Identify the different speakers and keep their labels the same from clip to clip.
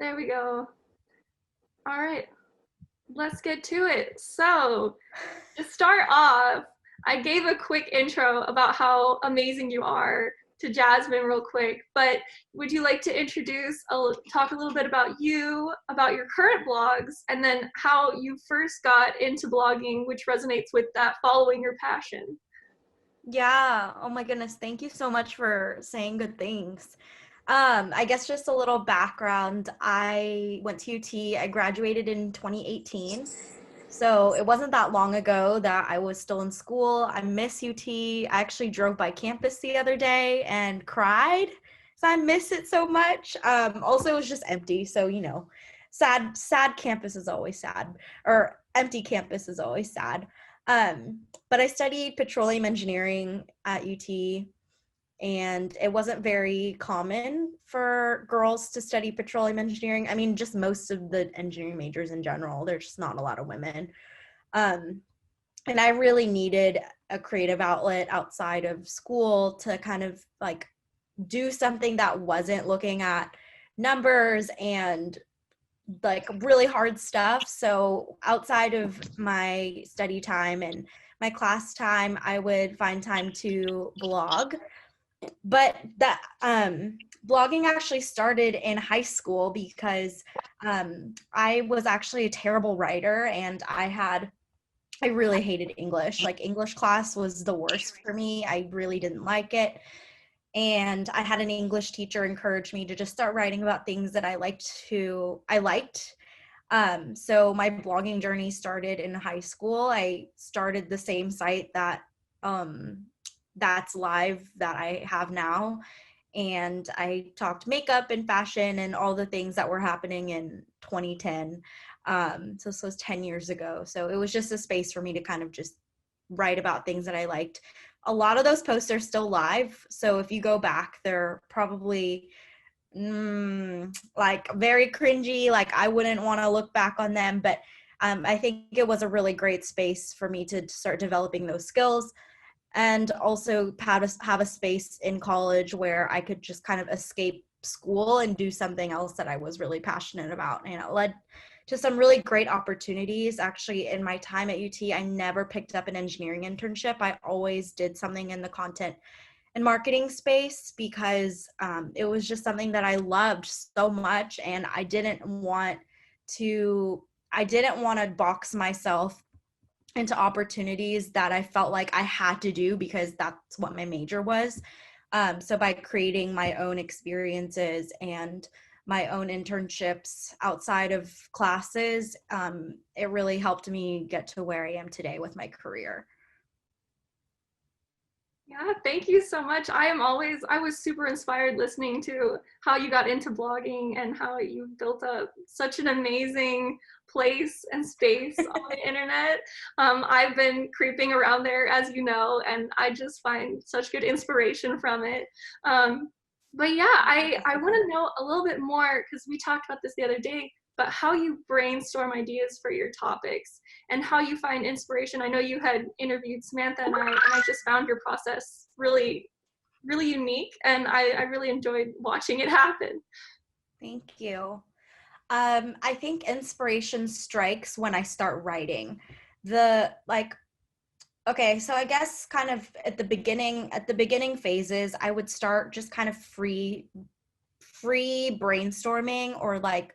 Speaker 1: There we go. All right, let's get to it. So, to start off, I gave a quick intro about how amazing you are to Jasmine real quick, but would you like to talk a little bit about you, about your current blogs, and then how you first got into blogging, which resonates with that following your passion?
Speaker 2: Yeah. Oh my goodness. Thank you so much for saying good things. I guess just a little background. I went to UT. I graduated in 2018. So it wasn't that long ago that I was still in school. I miss UT. I actually drove by campus the other day and cried. So I miss it so much. Also, it was just empty. So, sad campus is always sad, or empty campus is always sad. But I studied petroleum engineering at UT, and it wasn't very common for girls to study petroleum engineering. I mean, just most of the engineering majors in general, there's just not a lot of women. Um, and I really needed a creative outlet outside of school to kind of like do something that wasn't looking at numbers and like really hard stuff. So outside of my study time and my class time, I would find time to blog. But that blogging actually started in high school because I was actually a terrible writer, and I really hated English. Like, English class was the worst for me. I really didn't like it. And I had an English teacher encourage me to just start writing about things that I liked. So my blogging journey started in high school. I started the same site um, that's live that I have now. And I talked makeup and fashion and all the things that were happening in 2010. So this was 10 years ago. So it was just a space for me to kind of just write about things that I liked. A lot of those posts are still live. So if you go back, they're probably like very cringy. Like, I wouldn't want to look back on them, but I think it was a really great space for me to start developing those skills, and also have a space in college where I could just kind of escape school and do something else that I was really passionate about. And it led to some really great opportunities. Actually, in my time at UT, I never picked up an engineering internship. I always did something in the content and marketing space because it was just something that I loved so much, and I didn't want to box myself into opportunities that I felt like I had to do because that's what my major was. So by creating my own experiences and my own internships outside of classes, it really helped me get to where I am today with my career.
Speaker 1: Yeah, thank you so much. I was super inspired listening to how you got into blogging and how you built up such an amazing place and space on the internet. I've been creeping around there, as you know, and I just find such good inspiration from it. But yeah, I want to know a little bit more because we talked about this the other day, but how you brainstorm ideas for your topics and how you find inspiration. I know you had interviewed Samantha and I just found your process really, really unique, and I really enjoyed watching it happen.
Speaker 2: Thank you. I think inspiration strikes when I start writing. The like Okay, so I guess kind of at the beginning phases, I would start just kind of free brainstorming, or like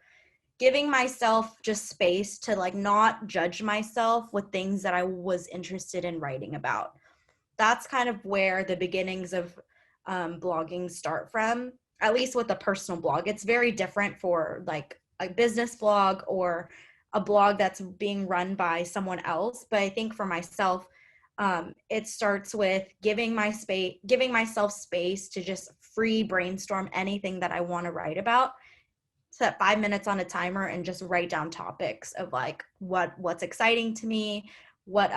Speaker 2: giving myself just space to like not judge myself with things that I was interested in writing about. That's kind of where the beginnings of blogging start from, at least with a personal blog. It's very different for like a business blog or a blog that's being run by someone else. But I think for myself, it starts with giving myself space to just free brainstorm anything that I want to write about. Set 5 minutes on a timer and just write down topics of like what's exciting to me, what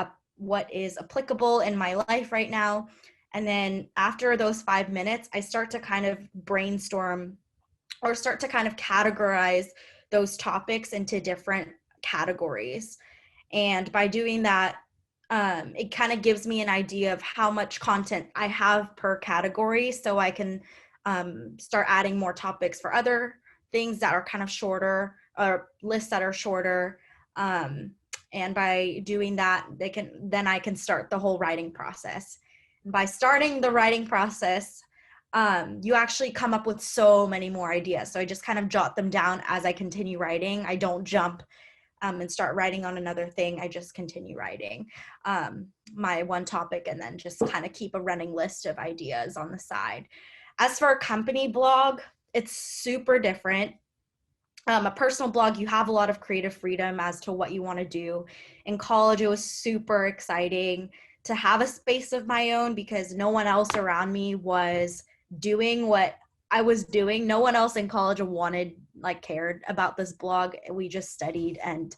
Speaker 2: is applicable in my life right now. And then after those 5 minutes, I start to kind of brainstorm, or start to kind of categorize those topics into different categories. And by doing that, it kind of gives me an idea of how much content I have per category, so I can start adding more topics for other things that are kind of shorter, or lists that are shorter. And by doing that, then I can start the whole writing process. And by starting the writing process, you actually come up with so many more ideas. So I just kind of jot them down as I continue writing. I don't jump and start writing on another thing. I just continue writing my one topic, and then just kind of keep a running list of ideas on the side. As for a company blog, it's super different. A personal blog, you have a lot of creative freedom as to what you want to do. In college, it was super exciting to have a space of my own because no one else around me was doing what I was doing. No one else in college cared about this blog. We just studied and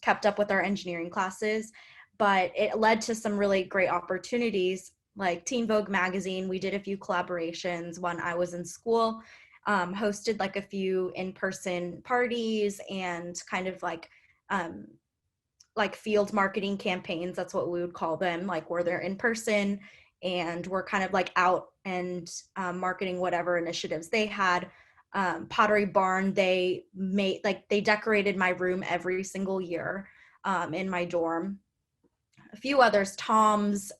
Speaker 2: kept up with our engineering classes. But it led to some really great opportunities, like Teen Vogue magazine. We did a few collaborations when I was in school. Hosted like a few in-person parties and kind of like field marketing campaigns. That's what we would call them, like where they're in person and we're kind of like out and marketing whatever initiatives they had. Pottery Barn, they decorated my room every single year in my dorm. A few others, Tom's,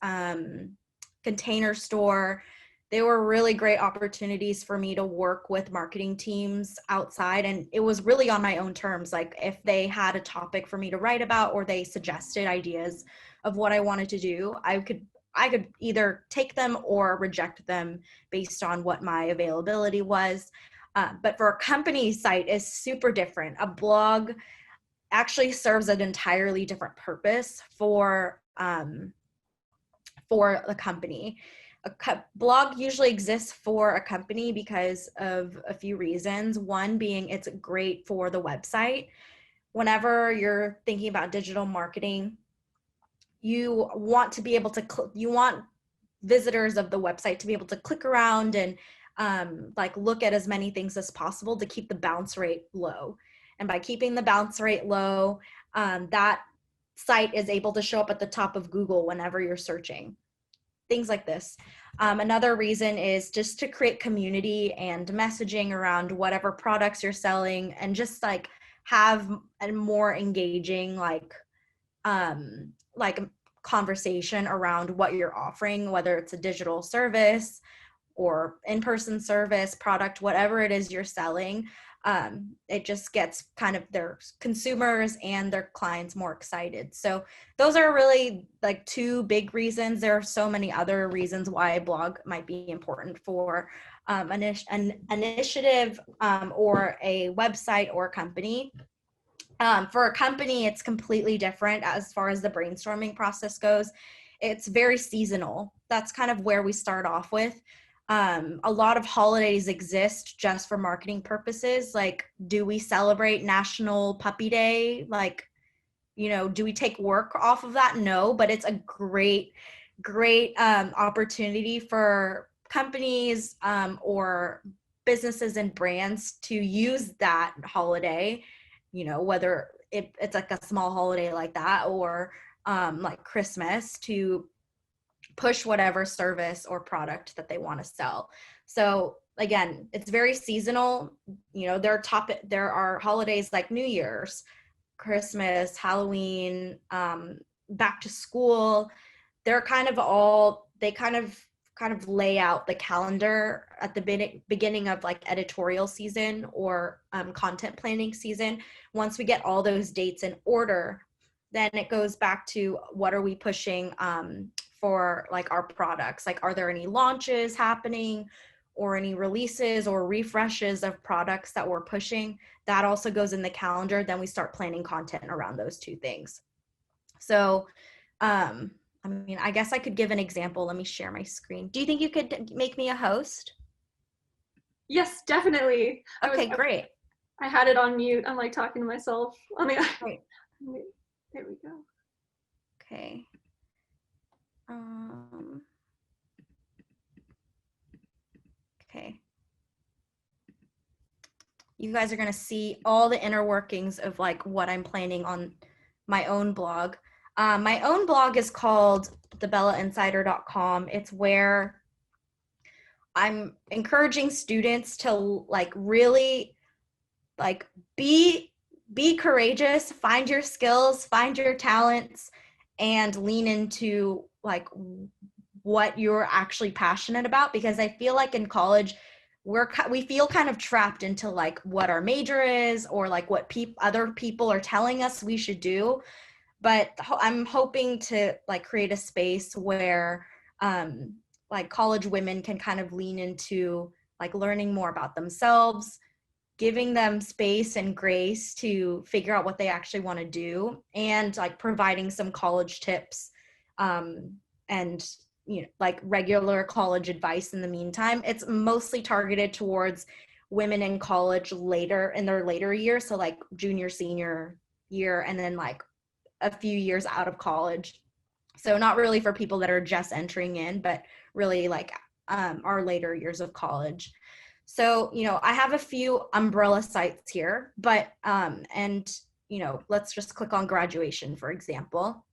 Speaker 2: Container Store. They were really great opportunities for me to work with marketing teams outside, and it was really on my own terms. Like if they had a topic for me to write about or they suggested ideas of what I wanted to do, I could either take them or reject them based on what my availability was. But for a company site is super different. A blog actually serves an entirely different purpose for the company. Blog usually exists for a company because of a few reasons. One being it's great for the website. Whenever you're thinking about digital marketing, you want to be able to you want visitors of the website to be able to click around and look at as many things as possible to keep the bounce rate low. And by keeping the bounce rate low, that site is able to show up at the top of Google whenever you're searching. Things like this. Another reason is just to create community and messaging around whatever products you're selling, and just like have a more engaging conversation around what you're offering, whether it's a digital service or in-person service, product, whatever it is you're selling. It just gets kind of their consumers and their clients more excited. So those are really like two big reasons. There are so many other reasons why a blog might be important for an initiative or a website or a company. For a company, it's completely different as far as the brainstorming process goes. It's very seasonal. That's kind of where we start off with. A lot of holidays exist just for marketing purposes. Like, do we celebrate National Puppy Day? Like, do we take work off of that? No, but it's a great opportunity for companies or businesses and brands to use that holiday, whether it's like a small holiday like that or like Christmas, to push whatever service or product that they want to sell. So again, it's very seasonal. There are holidays like New Year's, Christmas, Halloween, back to school. They kind of lay out the calendar at the beginning of like editorial season or content planning season. Once we get all those dates in order, then it goes back to what are we pushing for like our products. Like, are there any launches happening or any releases or refreshes of products that we're pushing? That also goes in the calendar. Then we start planning content around those two things. So I guess I could give an example. Let me share my screen. Do you think you could make me a host?
Speaker 1: Yes, definitely.
Speaker 2: Okay, great.
Speaker 1: I had it on mute. I'm like talking to myself.
Speaker 2: Great.
Speaker 1: There we go.
Speaker 2: Okay. Okay. You guys are going to see all the inner workings of like what I'm planning on my own blog. My own blog is called thebellainsider.com. It's where I'm encouraging students to like really like be courageous, find your skills, find your talents, and lean into like what you're actually passionate about. Because I feel like in college we feel kind of trapped into like what our major is, or like what other people are telling us we should do. But I'm hoping to like create a space where like college women can kind of lean into like learning more about themselves, giving them space and grace to figure out what they actually want to do, and like providing some college tips, and like regular college advice in the meantime. It's mostly targeted towards women in college later in their later years, so like junior, senior year, and then like a few years out of college. So not really for people that are just entering in, but really like our later years of college. So, I have a few umbrella sites here, but, and, let's just click on graduation, for example.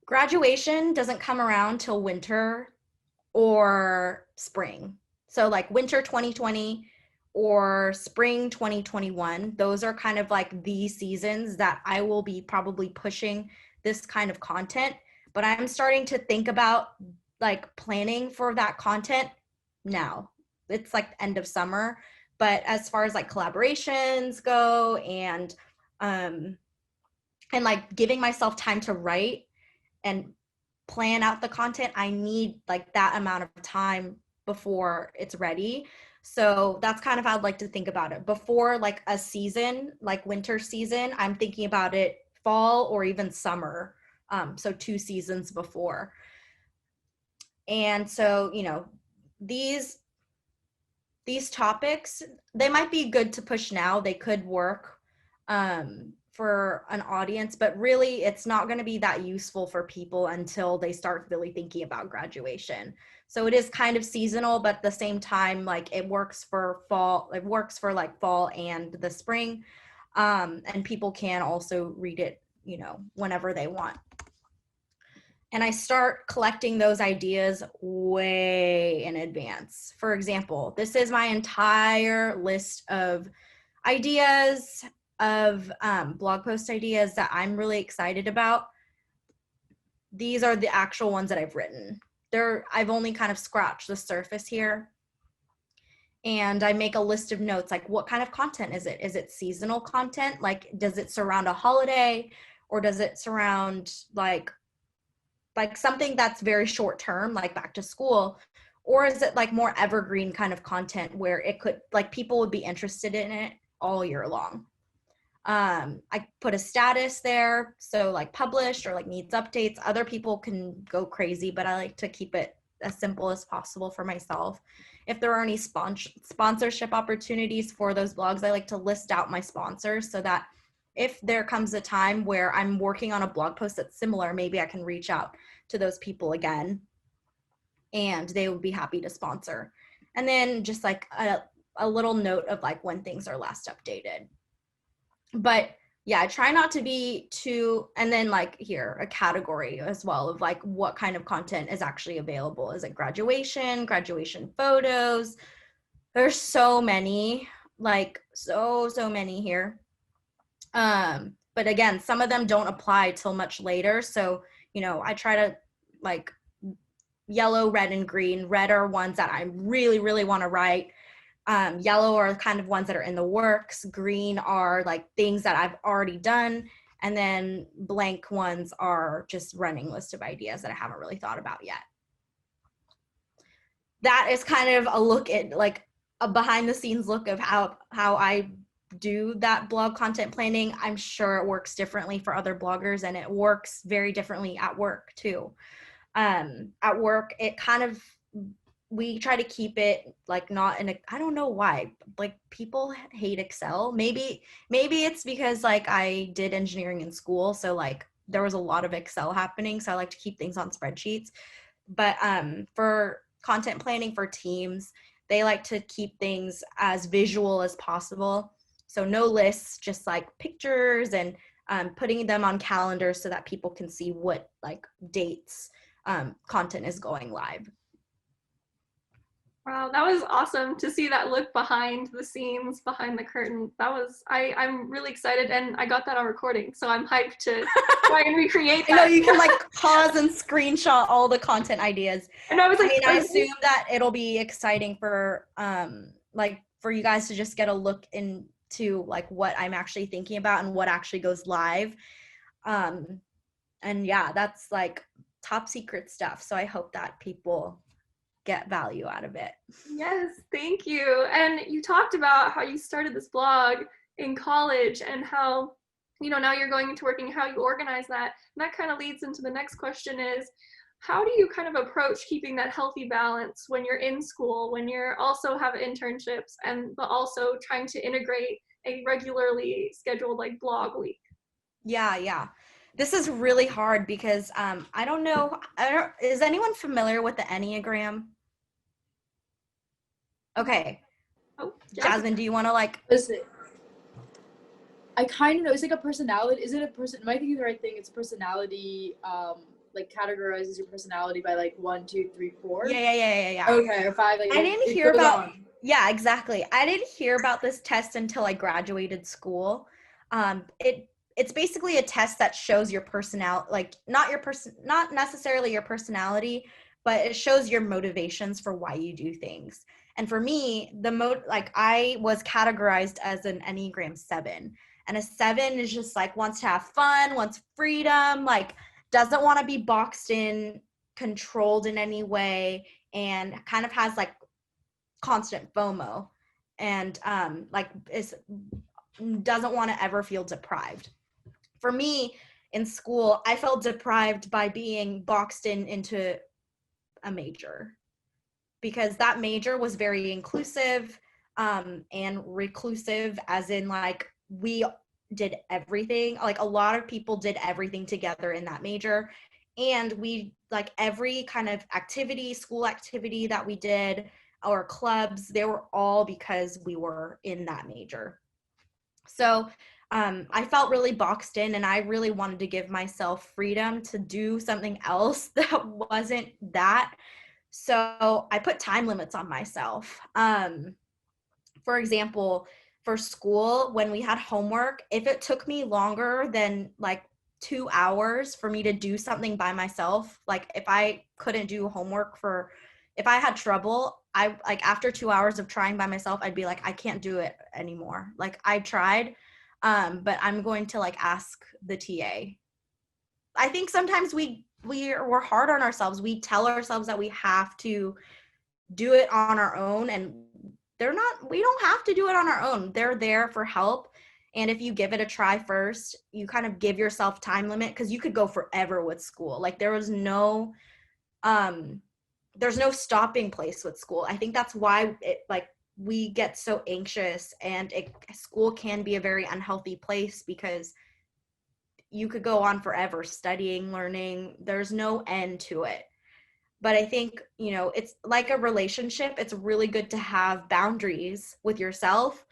Speaker 2: Graduation doesn't come around till winter or spring. So like winter 2020 or spring 2021, those are kind of like the seasons that I will be probably pushing this kind of content. But I'm starting to think about like planning for that content now. It's like the end of summer. But as far as like collaborations go, and like giving myself time to write and plan out the content, I need like that amount of time before it's ready. So that's kind of how I'd like to think about it. Before like a season, like winter season, I'm thinking about it fall or even summer. So 2 seasons before. And so, these topics, they might be good to push now. They could work for an audience, but really it's not going to be that useful for people until they start really thinking about graduation. So it is kind of seasonal, but at the same time, like it works for fall, it works for like fall and the spring. And people can also read it, whenever they want. And I start collecting those ideas way in advance. For example, this is my entire list of ideas, of blog post ideas that I'm really excited about. These are the actual ones that I've written. I've only kind of scratched the surface here. And I make a list of notes, like what kind of content is it? Is it seasonal content? Like, does it surround a holiday, or does it surround like something that's very short term, like back to school? Or is it like more evergreen kind of content where it could, like, people would be interested in it all year long? I put a status there, so like published or like needs updates. Other people can go crazy, but I like to keep it as simple as possible for myself. If there are any sponsorship opportunities for those blogs, I like to list out my sponsors, so that if there comes a time where I'm working on a blog post that's similar, maybe I can reach out to those people again and they would be happy to sponsor. And then just like a little note of like when things are last updated. But yeah, I try not to be too, and then like here, a category as well of like what kind of content is actually available. Is it graduation photos? There's so many, like so many here. But again, some of them don't apply till much later. So, I try to like yellow, red, and green. Red are ones that I really, really want to write. Yellow are kind of ones that are in the works. Green are like things that I've already done. And then blank ones are just running list of ideas that I haven't really thought about yet. That is kind of a look at like a behind the scenes look of how I do that blog content planning. I'm sure it works differently for other bloggers, and it works very differently at work too. At work, it kind of, we try to keep it like not in a, I don't know why, like people hate Excel. Maybe it's because like I did engineering in school, so like there was a lot of Excel happening, so I like to keep things on spreadsheets. But for content planning for teams, they like to keep things as visual as possible. So no lists, just like pictures, and putting them on calendars so that people can see what like dates content is going live.
Speaker 1: Wow, that was awesome to see that look behind the scenes, behind the curtain. That was I'm really excited, and I got that on recording, so I'm hyped to try and recreate
Speaker 2: I know
Speaker 1: that.
Speaker 2: you can like pause and screenshot all the content ideas.
Speaker 1: And I was
Speaker 2: I
Speaker 1: like,
Speaker 2: mean, I assume that it'll be exciting for like for you guys to just get a look into like what I'm actually thinking about and what actually goes live. Um and yeah, that's like top secret stuff. So I hope that people get value out of it.
Speaker 1: yes, thank you. And you talked about how you started this blog in college and how, now you're going into working, how you organize that. And that kind of leads into the next question is, how do you kind of approach keeping that healthy balance when you're in school, when you're also have internships and but also trying to integrate a regularly scheduled like blog week?
Speaker 2: Yeah. This is really hard because I don't know, is anyone familiar with the Enneagram? Okay.
Speaker 1: Oh, Jasmine.
Speaker 2: Jasmine, do you want to like
Speaker 3: Listen, I kind of know. It's like a personality. Is it a person? Am I thinking the right thing? It's a personality. Like categorizes your personality by like 1, 2, 3, 4.
Speaker 2: Yeah.
Speaker 3: Okay, or 5. Like
Speaker 2: I didn't
Speaker 3: it
Speaker 2: hear
Speaker 3: goes
Speaker 2: about,
Speaker 3: on.
Speaker 2: yeah, exactly. I didn't hear about this test until I graduated school. It's basically a test that shows your personality, like not necessarily your personality, but it shows your motivations for why you do things. And for me, like I was categorized as an Enneagram 7. And a 7 is just like wants to have fun, wants freedom, like doesn't want to be boxed in, controlled in any way, and kind of has like constant FOMO, and like doesn't want to ever feel deprived. For me, in school, I felt deprived by being boxed into a major because that major was very inclusive and reclusive, as in like we did everything, like a lot of people did everything together in that major, and we like every kind of activity, school activity that we did, or clubs, they were all because we were in that major. So I felt really boxed in, and I really wanted to give myself freedom to do something else that wasn't that. So I put time limits on myself. For example, for school, when we had homework, if it took me longer than like 2 hours for me to do something by myself, like if I couldn't do homework if I had trouble, I like after 2 hours of trying by myself, I'd be like, I can't do it anymore. Like I tried, but I'm going to like ask the TA. I think sometimes we're hard on ourselves. We tell ourselves that we have to do it on our own, and we don't have to do it on our own. They're there for help. And if you give it a try first, you kind of give yourself time limit, because you could go forever with school. Like there's no stopping place with school. I think that's why we get so anxious, and school can be a very unhealthy place because you could go on forever studying, learning. There's no end to it. But I think, it's like a relationship. It's really good to have boundaries with yourself.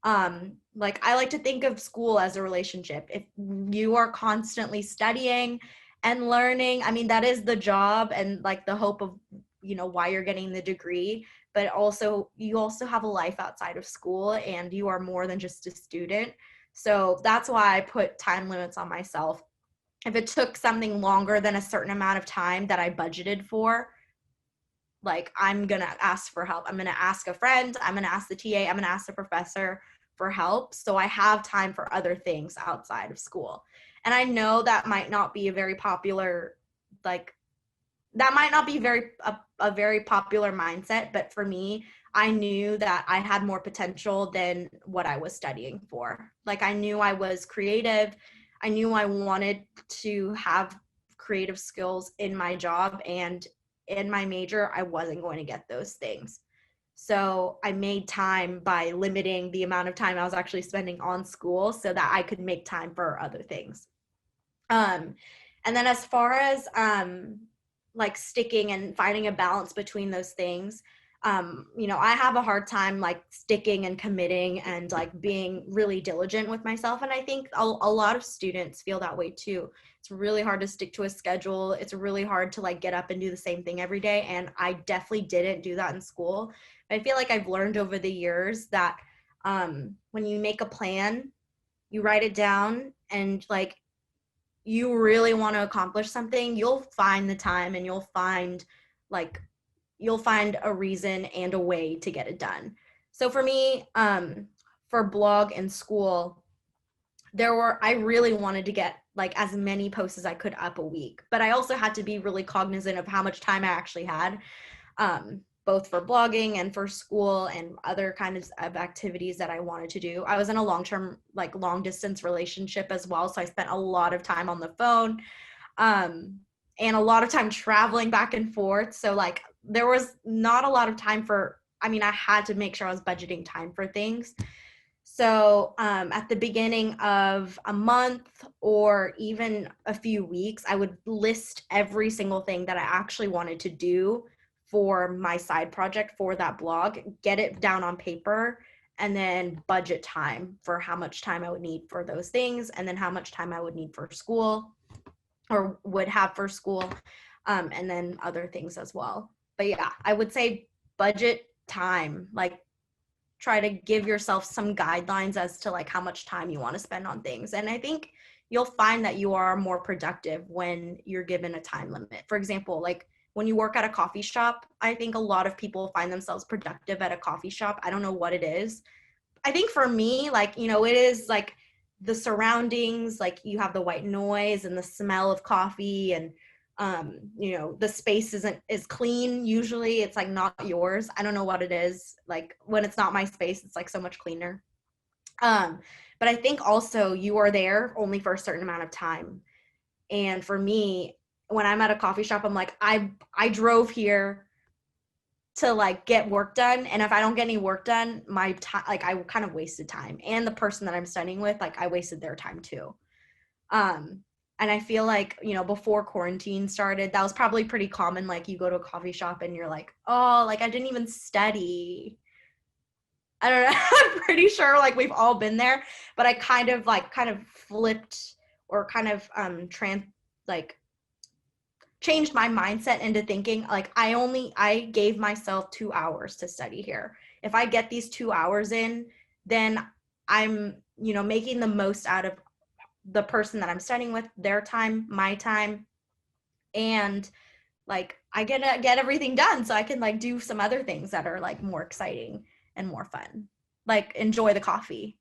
Speaker 2: Like I like to think of school as a relationship. If you are constantly studying and learning, I mean, that is the job and like the hope of, why you're getting the degree. But also, you also have a life outside of school, and you are more than just a student. So that's why I put time limits on myself. If it took something longer than a certain amount of time that I budgeted for, like I'm going to ask for help. I'm going to ask a friend. I'm going to ask the TA. I'm going to ask the professor for help. So I have time for other things outside of school. And I know that might not be a very popular, a very popular mindset. But for me, I knew that I had more potential than what I was studying for. Like I knew I was creative. I knew I wanted to have creative skills in my job, and in my major, I wasn't going to get those things. So I made time by limiting the amount of time I was actually spending on school so that I could make time for other things. And then as far as like sticking and finding a balance between those things, you know, I have a hard time like sticking and committing and like being really diligent with myself. And I think a lot of students feel that way too. It's really hard to stick to a schedule. It's really hard to like get up and do the same thing every day. And I definitely didn't do that in school. I feel like I've learned over the years that when you make a plan, you write it down, and like you really want to accomplish something, you'll find the time, and like you'll find a reason and a way to get it done. So for me, for blog and school, I really wanted to get like as many posts as I could up a week, but I also had to be really cognizant of how much time I actually had, both for blogging and for school and other kinds of activities that I wanted to do. I was in a long-term, like long distance relationship as well, so I spent a lot of time on the phone, and a lot of time traveling back and forth. So like there was not a lot of time I had to make sure I was budgeting time for things. So at the beginning of a month or even a few weeks, I would list every single thing that I actually wanted to do for my side project for that blog, get it down on paper, and then budget time for how much time I would need for those things, and then how much time I would need for school or would have for school, and then other things as well. But yeah, I would say budget time, like try to give yourself some guidelines as to like how much time you want to spend on things. And I think you'll find that you are more productive when you're given a time limit. For example, like when you work at a coffee shop, I think a lot of people find themselves productive at a coffee shop. I don't know what it is. I think for me, like, you know, it is like the surroundings, like you have the white noise and the smell of coffee, and you know, the space is clean. Usually it's like not yours. I don't know what it is. Like when it's not my space, it's like so much cleaner. But I think also you are there only for a certain amount of time. And for me, when I'm at a coffee shop, I'm like, I drove here to like get work done, and if I don't get any work done, my time, like I kind of wasted time, and the person that I'm studying with, like I wasted their time too. And I feel like, you know, before quarantine started, that was probably pretty common. Like you go to a coffee shop and you're like, oh, like I didn't even study. I don't know. I'm pretty sure like we've all been there, but I kind of flipped, or kind of like changed my mindset into thinking like I gave myself 2 hours to study here. If I get these 2 hours in, then I'm, you know, making the most out of the person that I'm studying with, their time, my time, and like I get everything done, so I can like do some other things that are like more exciting and more fun, like enjoy the coffee.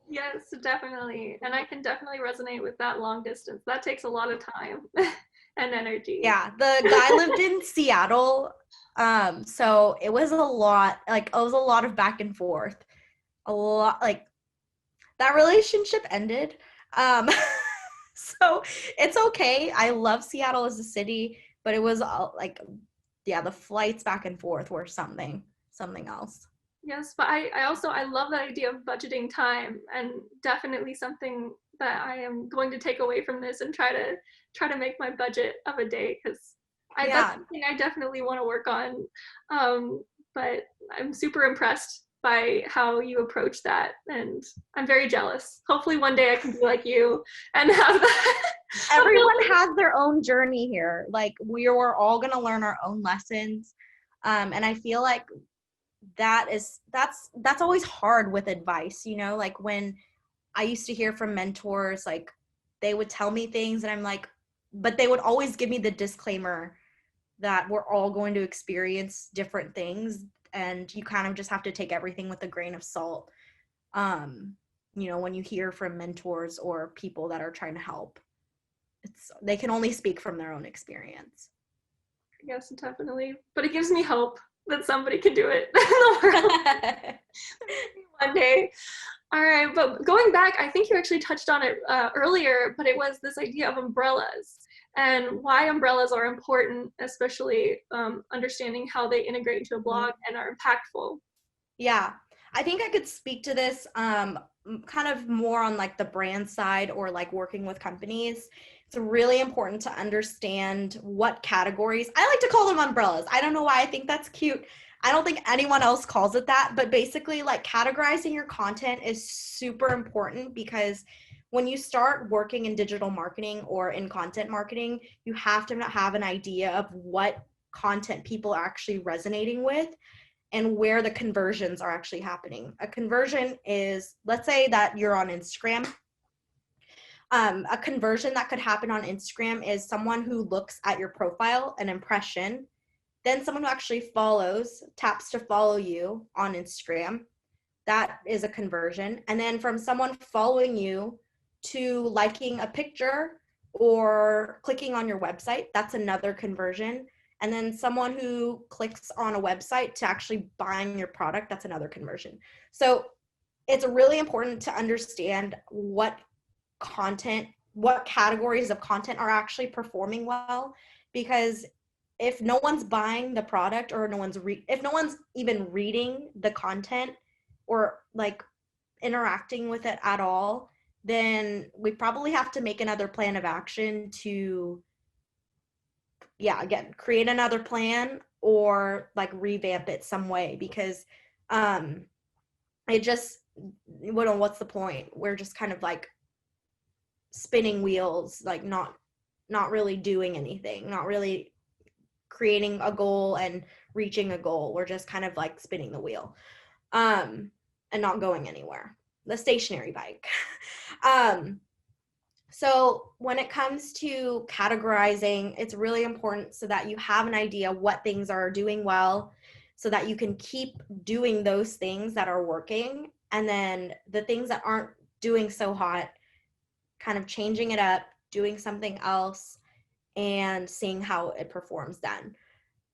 Speaker 1: Yes, definitely. And I can definitely resonate with that long distance. That takes a lot of time and energy.
Speaker 2: Yeah, the guy lived in Seattle, so it was a lot, like it was a lot of back and forth, a lot, like that relationship ended. So it's okay. I love Seattle as a city, but it was like, yeah, the flights back and forth were something else.
Speaker 1: Yes, but I also I love the idea of budgeting time, and definitely something that I am going to take away from this and try to make my budget of a day, because that's
Speaker 2: Yeah.
Speaker 1: something I definitely want to work on. But I'm super impressed by how you approach that, and I'm very jealous. Hopefully one day I can be like you and have that.
Speaker 2: Everyone has their own journey here. Like we were all gonna learn our own lessons. And I feel like that's always hard with advice, you know, like when I used to hear from mentors, like they would tell me things and I'm like, but they would always give me the disclaimer that we're all going to experience different things, and you kind of just have to take everything with a grain of salt. You know, when you hear from mentors or people that are trying to help, they can only speak from their own experience.
Speaker 1: Yes, definitely. But it gives me hope that somebody can do it in the world one day. All right, but going back, I think you actually touched on it earlier, but it was this idea of umbrellas and why umbrellas are important, especially understanding how they integrate into a blog and are impactful.
Speaker 2: Yeah, I think I could speak to this kind of more on like the brand side or like working with companies. really important to understand what categories, I like to call them umbrellas. I don't know why I think that's cute. I don't think anyone else calls it that, but basically like categorizing your content is super important, because when you start working in digital marketing or in content marketing, you have to have an idea of what content people are actually resonating with and where the conversions are actually happening. A conversion is, let's say that you're on Instagram. A conversion that could happen on Instagram is someone who looks at your profile, an impression, then someone who actually follows, taps to follow you on Instagram. That is a conversion. And then from someone following you to liking a picture or clicking on your website, that's another conversion. And then someone who clicks on a website to actually buying your product, that's another conversion. So it's really important to understand what categories of content are actually performing well, because if no one's buying the product, or if no one's even reading the content or like interacting with it at all, then we probably have to make another plan of action to, again, create another plan or like revamp it some way, because it just, what's the point? We're just kind of like spinning wheels, like not really doing anything, not really creating a goal and reaching a goal. We're just kind of like spinning the wheel and not going anywhere. The stationary bike. So when it comes to categorizing, it's really important so that you have an idea what things are doing well, so that you can keep doing those things that are working, and then the things that aren't doing so hot, kind of changing it up, doing something else, and seeing how it performs then.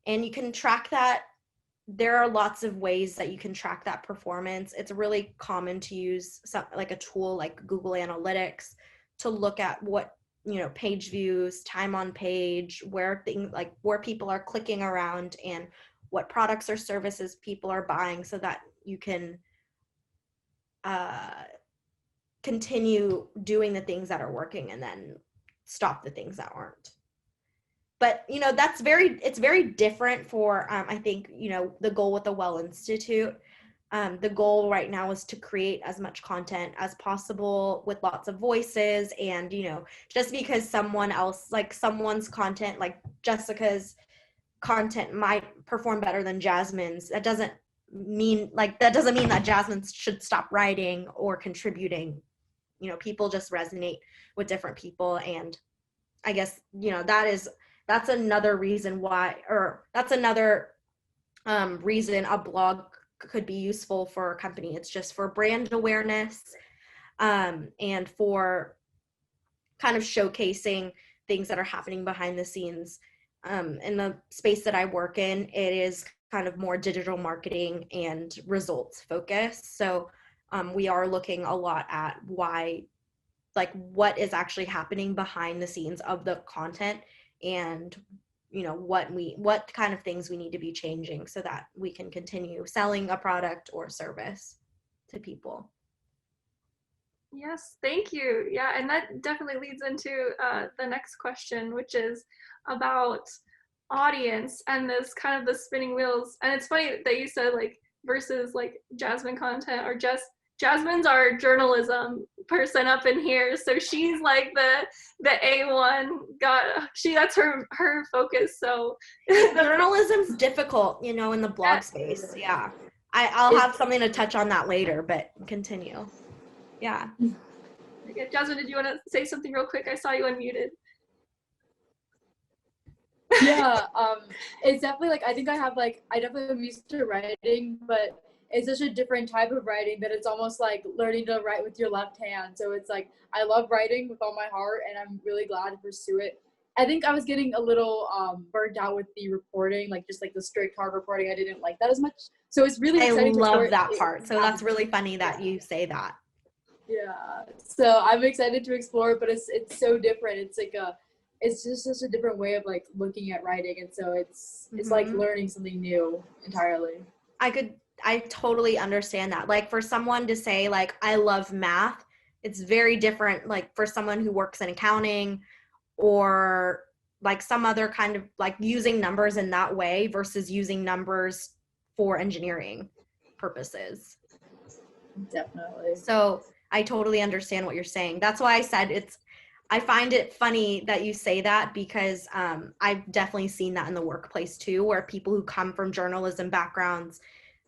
Speaker 2: And you can track that. There are lots of ways that you can track that performance. It's really common to use like a tool like Google Analytics to look at what, page views, time on page, where people are clicking around, and what products or services people are buying, so that you can continue doing the things that are working and then stop the things that aren't. But, it's very different for, I think, the goal with the Well Institute. The goal right now is to create as much content as possible with lots of voices. And, just because someone's content, like Jessica's content might perform better than Jasmine's, that doesn't mean that Jasmine should stop writing or contributing. People just resonate with different people. And I guess, that's another reason why, or that's another reason a blog could be useful for a company. It's just for brand awareness and for kind of showcasing things that are happening behind the scenes. In the space that I work in, it is kind of more digital marketing and results focused. So we are looking a lot at what is actually happening behind the scenes of the content, and what kind of things we need to be changing so that we can continue selling a product or service to people.
Speaker 1: Yes, thank you. Yeah, and that definitely leads into the next question, which is about audience and this kind of the spinning wheels. And it's funny that you said versus Jasmine content, or just Jasmine's our journalism person up in here, so she's like the A1 that's her focus. So
Speaker 2: journalism's difficult, in the blog space. Yeah, I'll have something to touch on that later, but continue. Yeah.
Speaker 1: Jasmine, did you want to say something real quick? I saw you unmuted.
Speaker 3: Yeah, it's definitely I think I definitely am used to writing, but it's such a different type of writing that it's almost like learning to write with your left hand. So it's I love writing with all my heart, and I'm really glad to pursue it. I think I was getting a little burnt out with the reporting, just the strict hard reporting. I didn't like that as much. So it's really exciting.
Speaker 2: I love that part. So that's really funny that you say that.
Speaker 3: Yeah. So I'm excited to explore it, but it's so different. It's just such a different way of looking at writing, and so it's like learning something new entirely.
Speaker 2: I totally understand that. For someone to say I love math, it's very different for someone who works in accounting or like some other kind of like using numbers in that way versus using numbers for engineering purposes.
Speaker 3: Definitely.
Speaker 2: So I totally understand what you're saying. That's why I said I find it funny that you say that, because I've definitely seen that in the workplace too, where people who come from journalism backgrounds,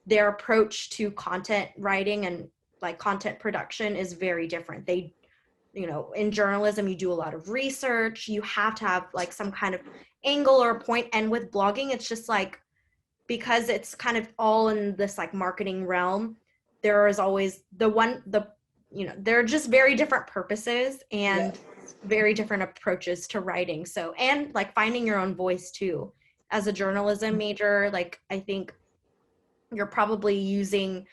Speaker 2: their approach to content writing and like content production is very different. They, you know, in journalism, you do a lot of research, you have to have like some kind of angle or point. And with blogging, it's just like, because it's kind of all in this like marketing realm, there is always you know, they're just very different purposes and very different approaches to writing. So, and like finding your own voice too. As a journalism major, like I think you're probably using,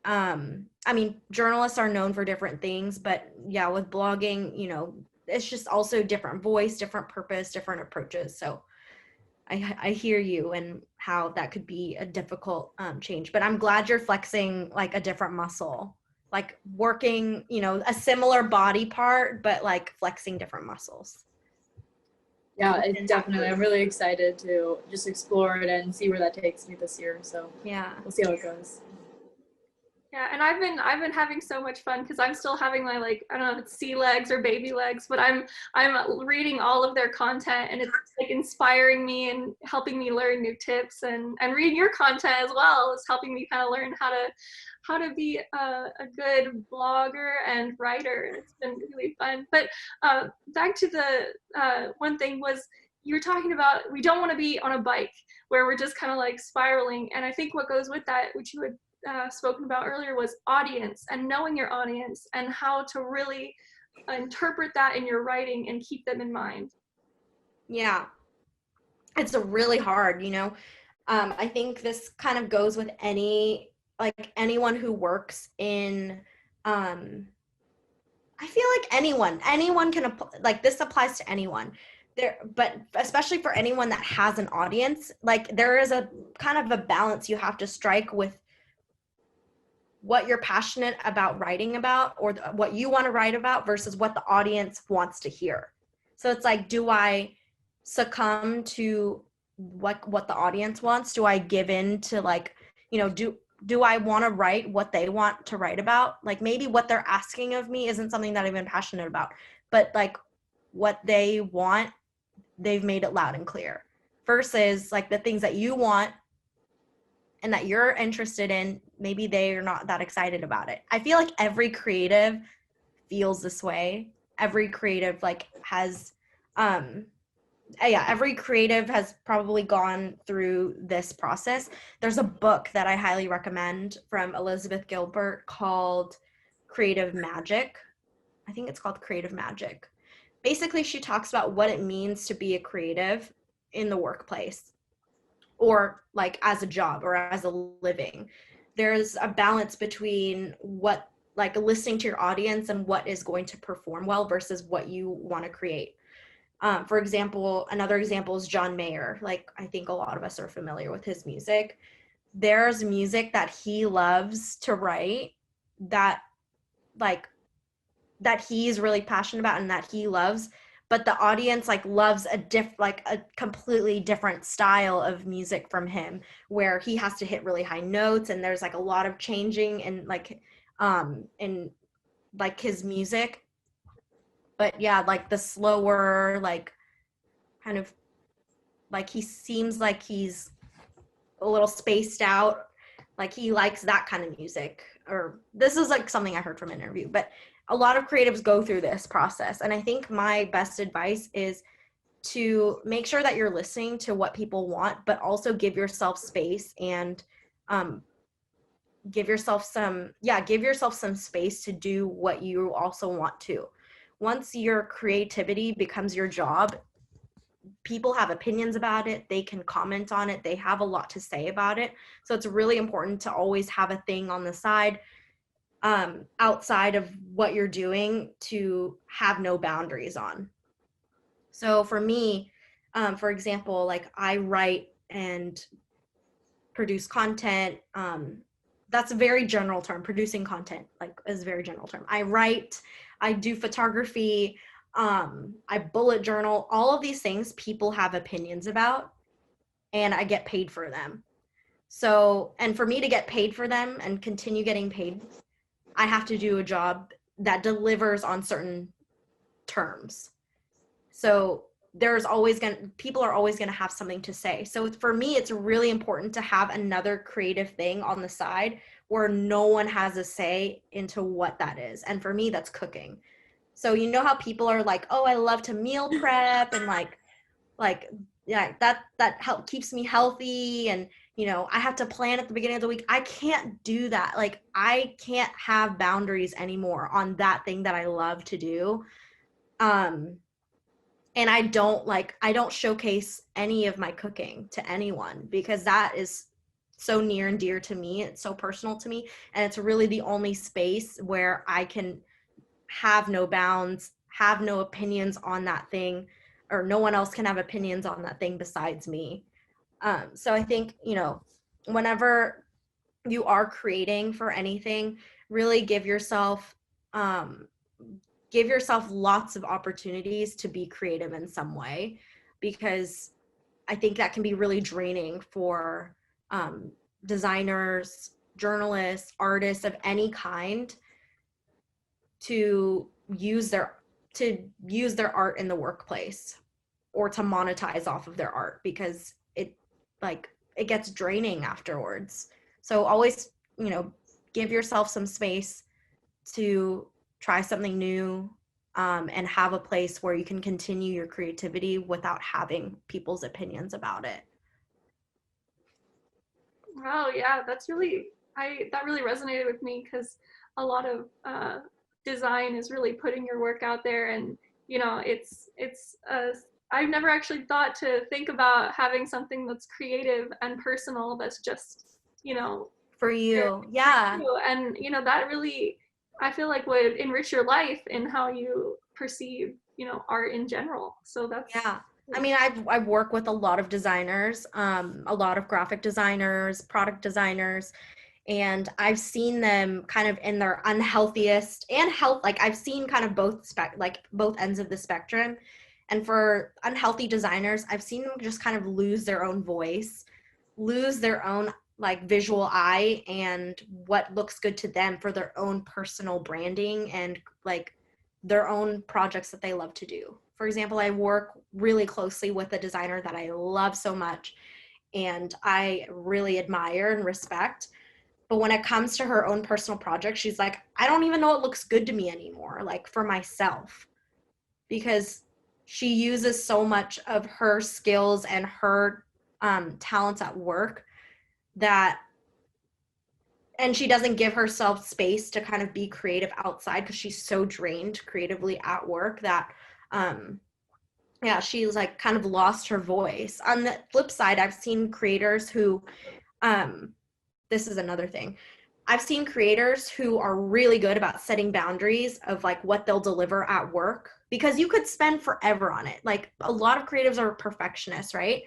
Speaker 2: I mean, journalists are known for different things, but yeah, with blogging, you know, it's just also different voice, different purpose, different approaches. So I hear you and how that could be a difficult change, but I'm glad you're flexing like a different muscle, like working, you know, a similar body part, but like flexing different muscles.
Speaker 3: Yeah, it definitely. I'm really excited to just explore it and see where that takes me this year. So
Speaker 2: Yeah.
Speaker 3: we'll see how it goes.
Speaker 1: Yeah, and I've been having so much fun because I'm still having my, like, I don't know if it's sea legs or baby legs, but I'm reading all of their content, and it's like inspiring me and helping me learn new tips, and reading your content as well is helping me kind of learn how to be a good blogger and writer. It's been really fun. But back to the one thing was, you were talking about we don't want to be on a bike where we're just kind of like spiraling, and I think what goes with that, which you had spoken about earlier, was audience and knowing your audience and how to really interpret that in your writing and keep them in mind.
Speaker 2: Yeah, it's a really hard, you know. I think this kind of goes with anyone who works in, I feel like anyone can like this applies to anyone there, but especially for anyone that has an audience, like there is a kind of a balance you have to strike with what you're passionate about writing about, or what you want to write about, versus what the audience wants to hear. So it's like, do I succumb to what the audience wants? Do I give in to, like, you know, do I want to write what they want to write about? Like maybe what they're asking of me isn't something that I'm even passionate about, but like what they want, they've made it loud and clear, versus like the things that you want and that you're interested in, maybe they're not that excited about it. I feel like every creative feels this way. Every creative like has, every creative has probably gone through this process. There's a book that I highly recommend from Elizabeth Gilbert called Creative Magic. I think it's called Creative Magic. Basically, she talks about what it means to be a creative in the workplace, or like as a job or as a living. There's a balance between what, like listening to your audience and what is going to perform well versus what you want to create. For example, another example is John Mayer. Like I think a lot of us are familiar with his music. There's music that he loves to write that like that he's really passionate about and that he loves, but the audience like loves a completely different style of music from him, where he has to hit really high notes and there's like a lot of changing in like his music. But yeah, like the slower, like kind of like he seems like he's a little spaced out, like he likes that kind of music. Or this is like something I heard from an interview, but a lot of creatives go through this process. And I think my best advice is to make sure that you're listening to what people want, but also give yourself space and give yourself some space to do what you also want to. Once your creativity becomes your job, people have opinions about it, they can comment on it, they have a lot to say about it. So it's really important to always have a thing on the side, outside of what you're doing, to have no boundaries on. So for me, for example, like I write and produce content. That's a very general term. Producing content like is a very general term. I write, I do photography, I bullet journal, all of these things people have opinions about, and I get paid for them. So, and for me to get paid for them and continue getting paid, I have to do a job that delivers on certain terms. So people are always gonna have something to say. So for me, it's really important to have another creative thing on the side where no one has a say into what that is. And for me, that's cooking. So you know how people are like, oh, I love to meal prep and like yeah, that keeps me healthy, and I have to plan at the beginning of the week. I can't do that. Like, I can't have boundaries anymore on that thing that I love to do. And I don't showcase any of my cooking to anyone because that is so near and dear to me. It's so personal to me, and it's really the only space where I can have no bounds, have no opinions on that thing, or no one else can have opinions on that thing besides me. So I think, whenever you are creating for anything, really um, give yourself lots of opportunities to be creative in some way, because I think that can be really draining for designers, journalists, artists of any kind to use their art in the workplace or to monetize off of their art, because it gets draining afterwards. So always, give yourself some space to try something new, and have a place where you can continue your creativity without having people's opinions about it.
Speaker 1: Wow, yeah, that really resonated with me, because a lot of design is really putting your work out there, and I've never actually thought to think about having something that's creative and personal, that's just
Speaker 2: For you, yeah.
Speaker 1: and that really, I feel like, would enrich your life in how you perceive art in general. So that's,
Speaker 2: Yeah. I mean, I've worked with a lot of designers, a lot of graphic designers, product designers, and I've seen them kind of in their unhealthiest and health. Like, I've seen kind of both ends of the spectrum. And for unhealthy designers, I've seen them just kind of lose their own voice, lose their own like visual eye and what looks good to them for their own personal branding and like their own projects that they love to do. For example, I work really closely with a designer that I love so much and I really admire and respect. But when it comes to her own personal project, she's like, I don't even know what looks good to me anymore, like for myself, because she uses so much of her skills and her talents at work that, and she doesn't give herself space to kind of be creative outside because she's so drained creatively at work that yeah, she's like kind of lost her voice. On the flip side, I've seen creators who this is another thing. I've seen creators who are really good about setting boundaries of like what they'll deliver at work, because you could spend forever on it. Like, a lot of creatives are perfectionists, right?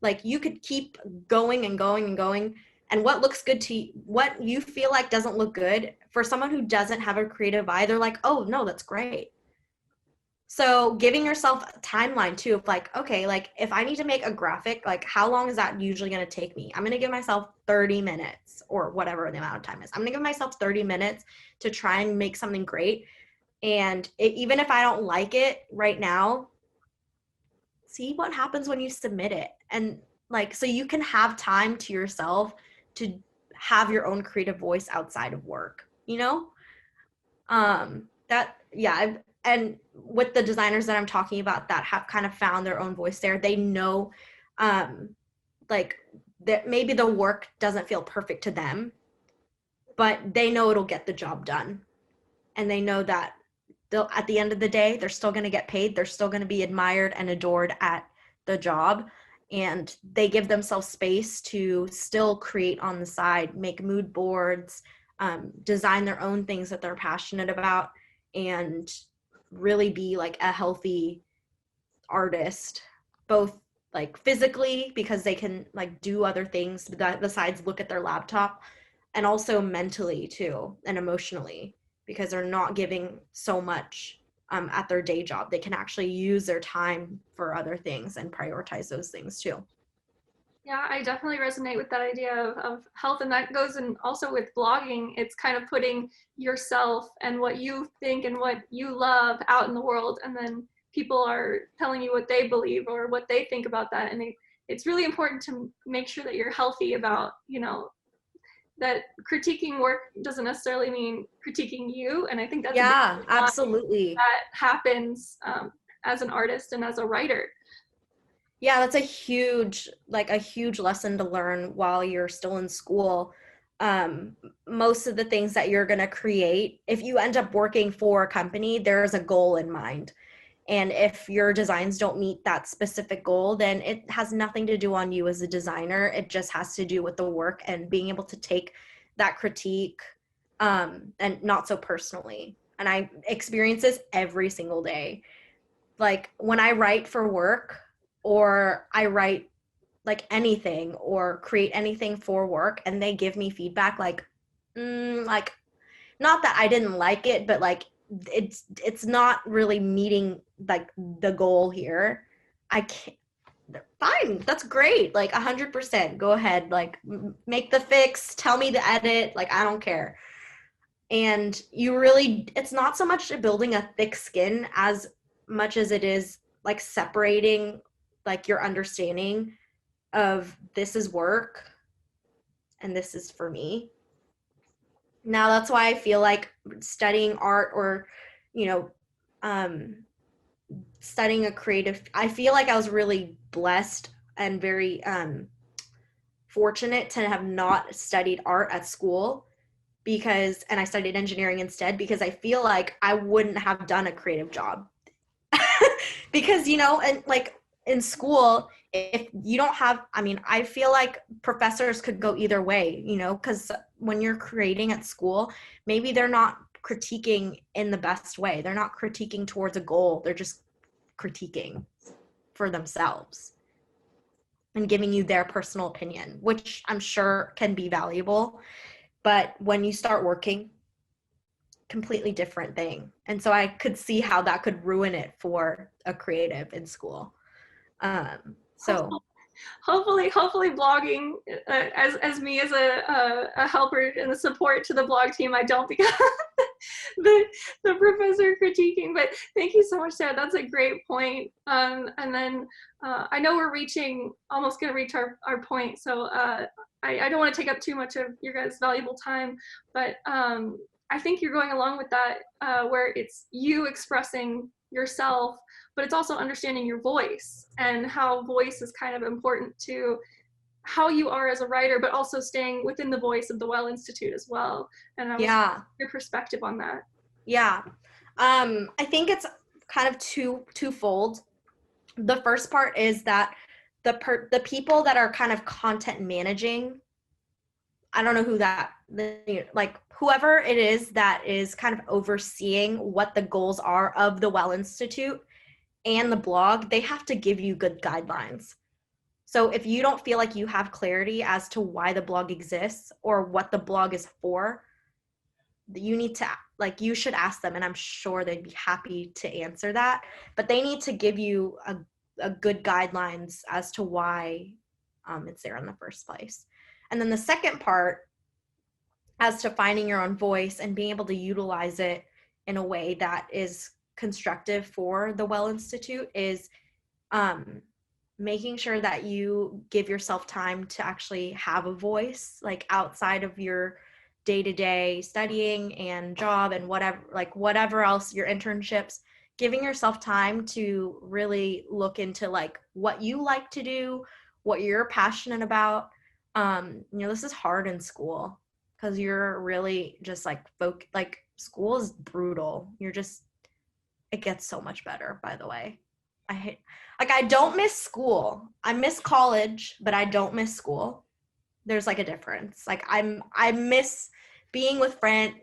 Speaker 2: Like, you could keep going and going and going, and what looks good to you, what you feel like doesn't look good, for someone who doesn't have a creative eye, they're like, oh no, that's great. So giving yourself a timeline too of like, okay, like if I need to make a graphic, like how long is that usually going to take me? I'm going to give myself 30 minutes or whatever the amount of time is. I'm going to give myself 30 minutes to try and make something great. And even if I don't like it right now, see what happens when you submit it. And like, so you can have time to yourself to have your own creative voice outside of work, that, yeah. And with the designers that I'm talking about that have kind of found their own voice there, they know like that maybe the work doesn't feel perfect to them, but they know it'll get the job done. And they know that they'll, at the end of the day, they're still going to get paid. They're still going to be admired and adored at the job. And they give themselves space to still create on the side, make mood boards, design their own things that they're passionate about, and really be like a healthy artist, both like physically, because they can like do other things besides look at their laptop, and also mentally too, and emotionally, because they're not giving so much at their day job. They can actually use their time for other things and prioritize those things too.
Speaker 1: Yeah, I definitely resonate with that idea of health, and that goes in also with blogging. It's kind of putting yourself and what you think and what you love out in the world, and then people are telling you what they believe or what they think about that. And it's really important to make sure that you're healthy about, that critiquing work doesn't necessarily mean critiquing you. And I think that's a big
Speaker 2: Yeah,
Speaker 1: line
Speaker 2: absolutely.
Speaker 1: that happens as an artist and as a writer.
Speaker 2: Yeah, that's a huge lesson to learn while you're still in school. Most of the things that you're going to create, if you end up working for a company, there's a goal in mind. And if your designs don't meet that specific goal, then it has nothing to do on you as a designer. It just has to do with the work and being able to take that critique and not so personally. And I experience this every single day. Like when I write for work, or I write like anything or create anything for work, and they give me feedback like not that I didn't like it, but like it's not really meeting like the goal here. I can't. Fine, that's great. Like 100%. Go ahead. Like make the fix. Tell me the edit. Like I don't care. And it's not so much building a thick skin as much as it is like separating like your understanding of this is work and this is for me. Now that's why I feel like studying art or, you know, studying a creative, I feel like I was really blessed and very fortunate to have not studied art at school and I studied engineering instead, because I feel like I wouldn't have done a creative job. Because, and like in school, if you don't have, I feel like professors could go either way, because when you're creating at school, maybe they're not critiquing in the best way. They're not critiquing towards a goal. They're just critiquing for themselves and giving you their personal opinion, which I'm sure can be valuable. But when you start working, completely different thing. And so I could see how that could ruin it for a creative in school. So
Speaker 1: hopefully blogging as me as a helper and a support to the blog team, I don't become the professor critiquing. But thank you so much, Sarah. That's a great point. And then I know we're almost going to reach our point, so I don't want to take up too much of your guys' valuable time, but I think you're going along with that, where it's you expressing yourself, but it's also understanding your voice and how voice is kind of important to how you are as a writer, but also staying within the voice of the Well Institute as well. And I was your perspective on that.
Speaker 2: Yeah. I think it's kind of twofold. The first part is that the people that are kind of content managing, I don't know who like whoever it is that is kind of overseeing what the goals are of the Well Institute and the blog, they have to give you good guidelines. So if you don't feel like you have clarity as to why the blog exists or what the blog is for, you should ask them, and I'm sure they'd be happy to answer that. But they need to give you a good guidelines as to why it's there in the first place. And then the second part, as to finding your own voice and being able to utilize it in a way that is constructive for the Well Institute, is making sure that you give yourself time to actually have a voice, like outside of your day-to-day studying and job and whatever else, your internships, giving yourself time to really look into like what you like to do, what you're passionate about. This is hard in school because you're really just like school is brutal. It gets so much better, by the way. I don't miss school. I miss college, but I don't miss school. There's like a difference. Like I miss being with friends.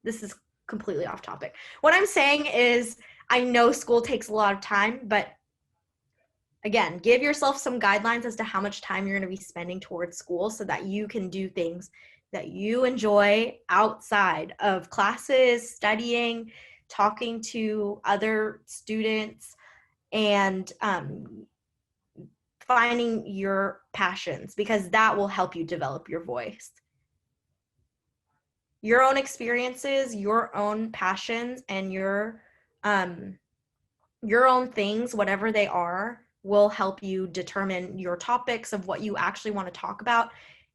Speaker 2: This is completely off topic. What I'm saying is I know school takes a lot of time, but again, give yourself some guidelines as to how much time you're going to be spending towards school so that you can do things that you enjoy outside of classes, studying, talking to other students, and finding your passions, because that will help you develop your voice. Your own experiences, your own passions, and your own things, whatever they are, will help you determine your topics of what you actually want to talk about,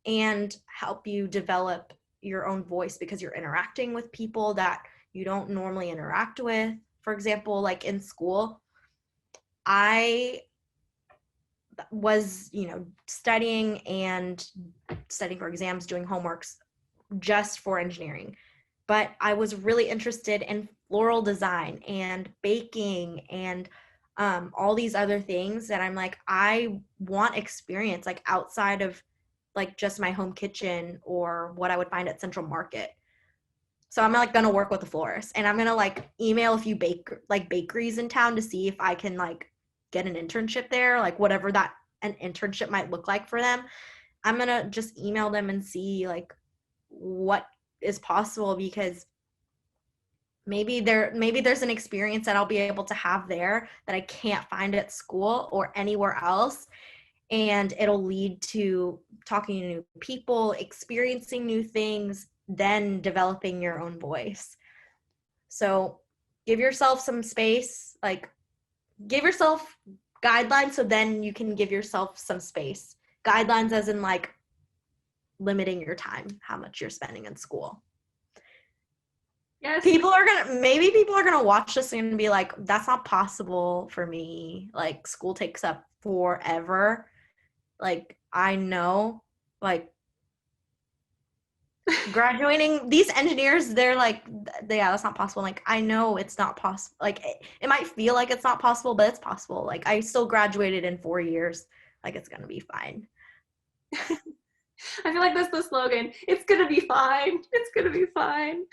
Speaker 2: and help you develop your own voice, because you're interacting with people that you don't normally interact with. For example, like in school, I was, studying for exams, doing homeworks just for engineering. But I was really interested in floral design and baking and all these other things that I'm like, I want experience like outside of like just my home kitchen or what I would find at Central Market. So I'm like gonna work with a florist, and I'm gonna like email a few bakeries in town to see if I can like get an internship there, like whatever that an internship might look like for them. I'm gonna just email them and see like what is possible, because maybe there's an experience that I'll be able to have there that I can't find at school or anywhere else, and it'll lead to talking to new people, experiencing new things, then developing your own voice. So give yourself some space, like give yourself guidelines, so then you can give yourself some space. Guidelines as in like limiting your time, how much you're spending in school.
Speaker 1: Yes.
Speaker 2: People are gonna watch this and be like, that's not possible for me. Like school takes up forever. Like I know, like graduating, these engineers, they're like, yeah, that's not possible. Like I know it's not possible. Like it might feel like it's not possible, but it's possible. Like I still graduated in 4 years. Like it's gonna be fine.
Speaker 1: I feel like that's the slogan. It's gonna be fine. It's gonna be fine.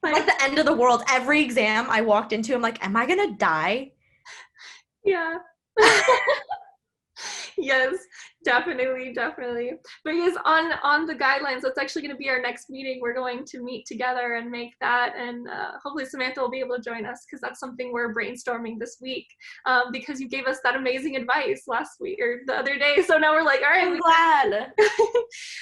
Speaker 2: Like the end of the world. Every exam I walked into, I'm like, am I gonna die?
Speaker 1: Yeah. Yes, definitely. But yes, on the guidelines, that's actually going to be our next meeting. We're going to meet together and make that, and hopefully Samantha will be able to join us, because that's something we're brainstorming this week, because you gave us that amazing advice last week or the other day. So now we're like, all right,
Speaker 2: I'm glad.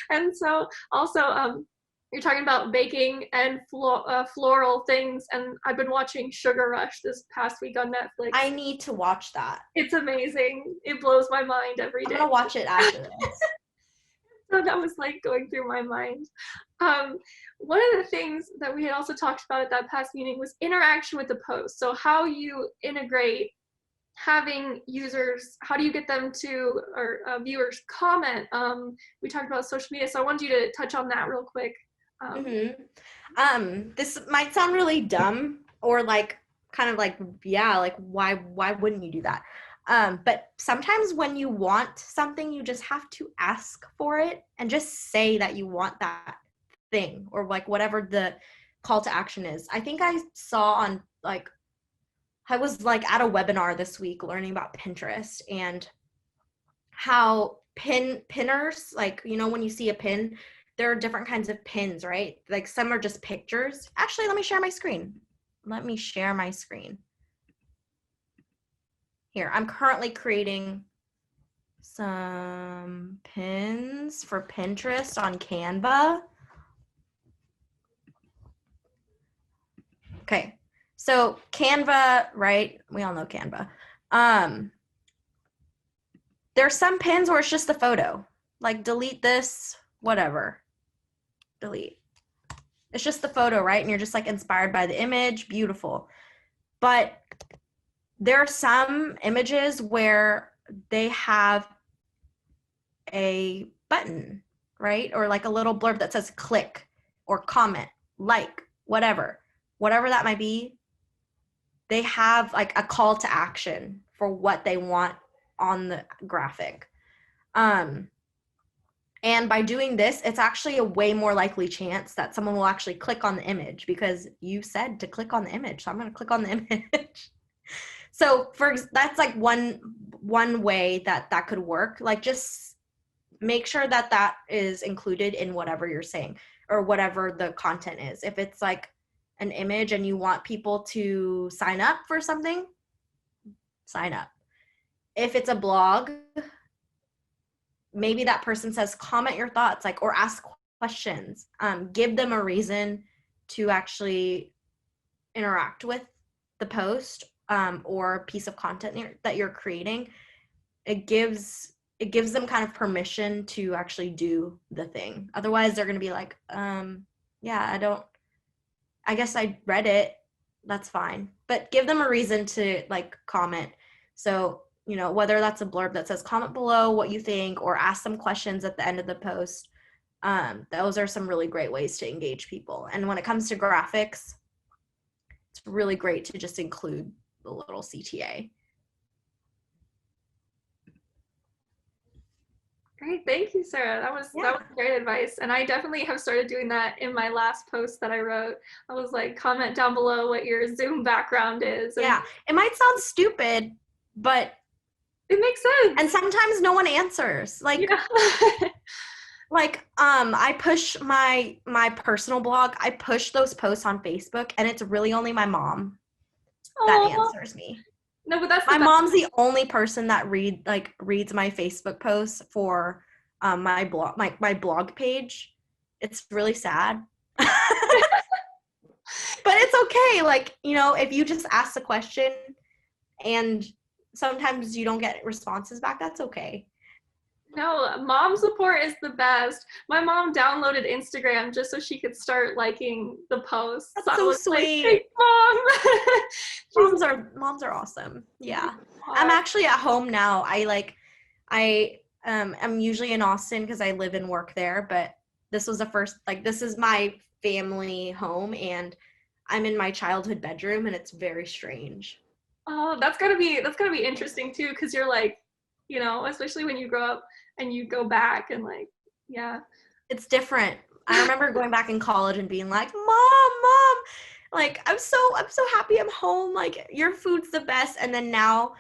Speaker 1: And so also, you're talking about baking and floral things, and I've been watching Sugar Rush this past week on Netflix.
Speaker 2: I need to watch that.
Speaker 1: It's amazing. It blows my mind every day.
Speaker 2: I'm gonna watch it after this.
Speaker 1: So that was like going through my mind. One of the things that we had also talked about at that past meeting was interaction with the post. So how you integrate having users, how do you get them to, or viewers comment? We talked about social media, so I wanted you to touch on that real quick.
Speaker 2: This might sound really dumb, or like kind of like, yeah, like why wouldn't you do that? But sometimes when you want something, you just have to ask for it and just say that you want that thing, or like whatever the call to action is. I think I saw on like, I was like at a webinar this week learning about Pinterest and how pinners, like, when you see a pin, there are different kinds of pins, right? Like some are just pictures. Actually, let me share my screen. Here, I'm currently creating some pins for Pinterest on Canva. Okay, so Canva, right? We all know Canva. There's some pins where it's just a photo. Like delete this, whatever. Delete. It's just the photo, right? And you're just like inspired by the image. Beautiful. But there are some images where they have a button, right? Or like a little blurb that says click or comment, like, whatever that might be. They have like a call to action for what they want on the graphic. And by doing this, it's actually a way more likely chance that someone will actually click on the image, because you said to click on the image. So I'm going to click on the image. So that's like one way that could work. Like just make sure that is included in whatever you're saying or whatever the content is. If it's like an image and you want people to sign up for something, sign up. If it's a blog, maybe that person says, comment your thoughts, like, or ask questions. Give them a reason to actually interact with the post or piece of content that you're creating. It gives them kind of permission to actually do the thing. Otherwise, they're going to be like, yeah, I guess I read it. That's fine. But give them a reason to like comment. So, you know, whether that's a blurb that says comment below what you think or ask some questions at the end of the post. Those are some really great ways to engage people. And when it comes to graphics, it's really great to just include the little CTA.
Speaker 1: Great, thank you, Sarah. That was great advice, and I definitely have started doing that in my last post that I wrote. I was like, comment down below what your Zoom background is.
Speaker 2: Yeah, it might sound stupid, but
Speaker 1: it makes sense.
Speaker 2: And sometimes no one answers. Like,
Speaker 1: yeah.
Speaker 2: like I push my personal blog. I push those posts on Facebook, and it's really only my mom that answers me.
Speaker 1: No, but that's
Speaker 2: my mom's the only person that reads my Facebook posts for my blog page. It's really sad. But it's okay. Like, you know, if you just ask the question and sometimes you don't get responses back, that's okay.
Speaker 1: No, mom support is the best. My mom downloaded Instagram just so she could start liking the posts.
Speaker 2: That's so sweet.
Speaker 1: Like, hey,
Speaker 2: mom. Moms are awesome. Yeah. I'm actually at home now. I'm usually in Austin because I live and work there, but this was this is my family home, and I'm in my childhood bedroom, and it's very strange.
Speaker 1: Oh, that's gotta be interesting too, because you're like, you know, especially when you grow up and you go back and like, yeah.
Speaker 2: It's different. I remember going back in college and being like, Mom, like, I'm so happy I'm home. Like, your food's the best. And then now,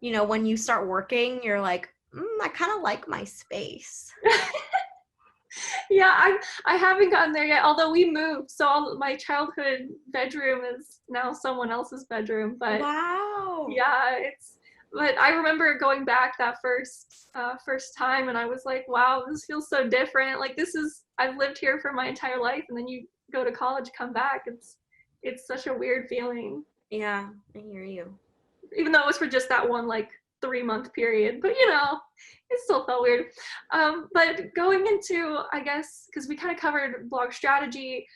Speaker 2: you know, when you start working, you're like, I kind of like my space.
Speaker 1: Yeah, I haven't gotten there yet, although we moved, so my childhood bedroom is now someone else's bedroom. But
Speaker 2: wow.
Speaker 1: Yeah, but I remember going back that first time, and I was like, wow, this feels so different. Like, I've lived here for my entire life, and then you go to college, come back. It's such a weird feeling.
Speaker 2: Yeah, I hear you.
Speaker 1: Even though it was for just that one like 3-month period, but you know, it still felt weird. But going into, I guess, because we kind of covered blog strategy,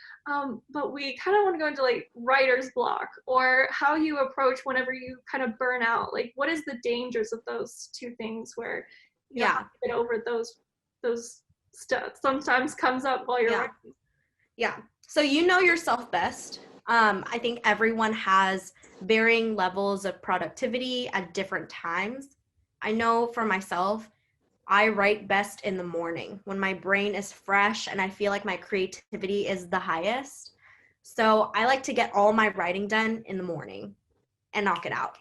Speaker 1: but we kind of want to go into like writer's block, or how you approach whenever you kind of burn out. Like, what is the dangers of those two things where you have to get over those stuff sometimes comes up while you're writing?
Speaker 2: Yeah. So you know yourself best. I think everyone has varying levels of productivity at different times. I know for myself, I write best in the morning when my brain is fresh and I feel like my creativity is the highest. So I like to get all my writing done in the morning and knock it out,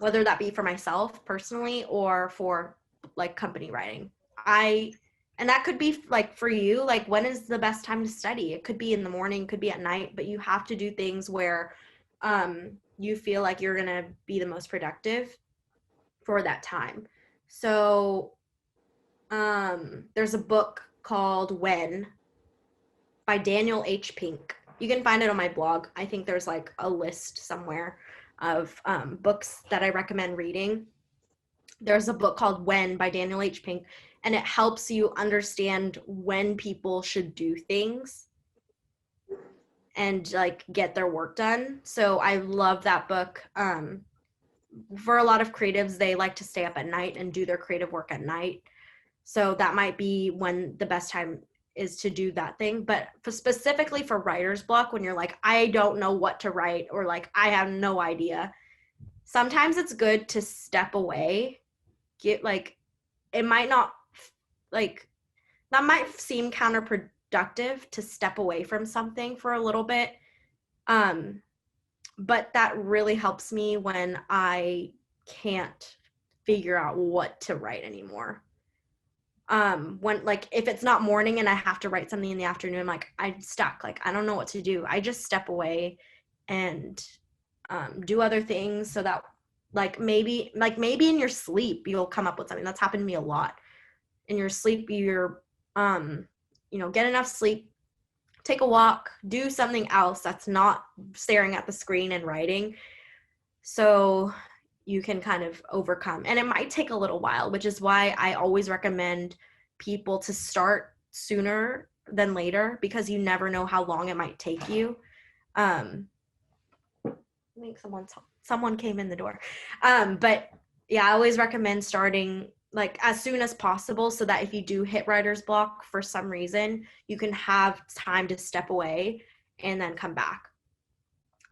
Speaker 2: whether that be for myself personally or for like company writing. And that could be like for you, like, when is the best time to study? It could be in the morning, could be at night, but you have to do things where you feel like you're going to be the most productive for that time. So there's a book called When by Daniel H. Pink. You can find it on my blog. I think there's like a list somewhere of books that I recommend reading. There's a book called When by Daniel H. Pink, and it helps you understand when people should do things and like get their work done. So I love that book. For a lot of creatives, they like to stay up at night and do their creative work at night. So that might be when the best time is to do that thing. But specifically for writer's block, when you're like, I don't know what to write, or like, I have no idea, sometimes it's good to step away. It might not, like, that might seem counterproductive to step away from something for a little bit. But that really helps me when I can't figure out what to write anymore. when like if it's not morning and I have to write something in the afternoon, like I'm stuck, like I don't know what to do. I just step away and do other things so that maybe in your sleep you'll come up with something. That's happened to me a lot. In your sleep, you're get enough sleep, take a walk, do something else that's not staring at the screen and writing, so you can kind of overcome. And it might take a little while, which is why I always recommend people to start sooner than later, because you never know how long it might take you. I think someone came in the door. But yeah, I always recommend starting like as soon as possible, so that if you do hit writer's block for some reason, you can have time to step away and then come back.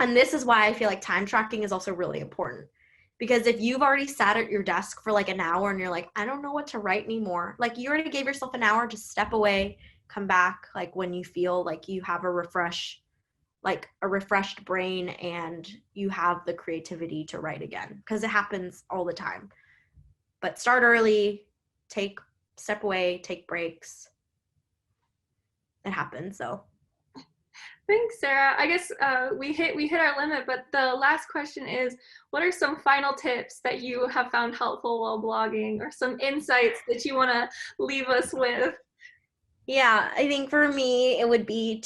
Speaker 2: And this is why I feel like time tracking is also really important. Because if you've already sat at your desk for like an hour and you're like, I don't know what to write anymore, like you already gave yourself an hour to step away, come back, like when you feel like you have a refreshed brain and you have the creativity to write again, because it happens all the time. But start early, step away, take breaks. It happens, so.
Speaker 1: Thanks, Sarah. I guess we hit our limit, but the last question is, what are some final tips that you have found helpful while blogging, or some insights that you want to leave us with?
Speaker 2: Yeah, I think for me, it would be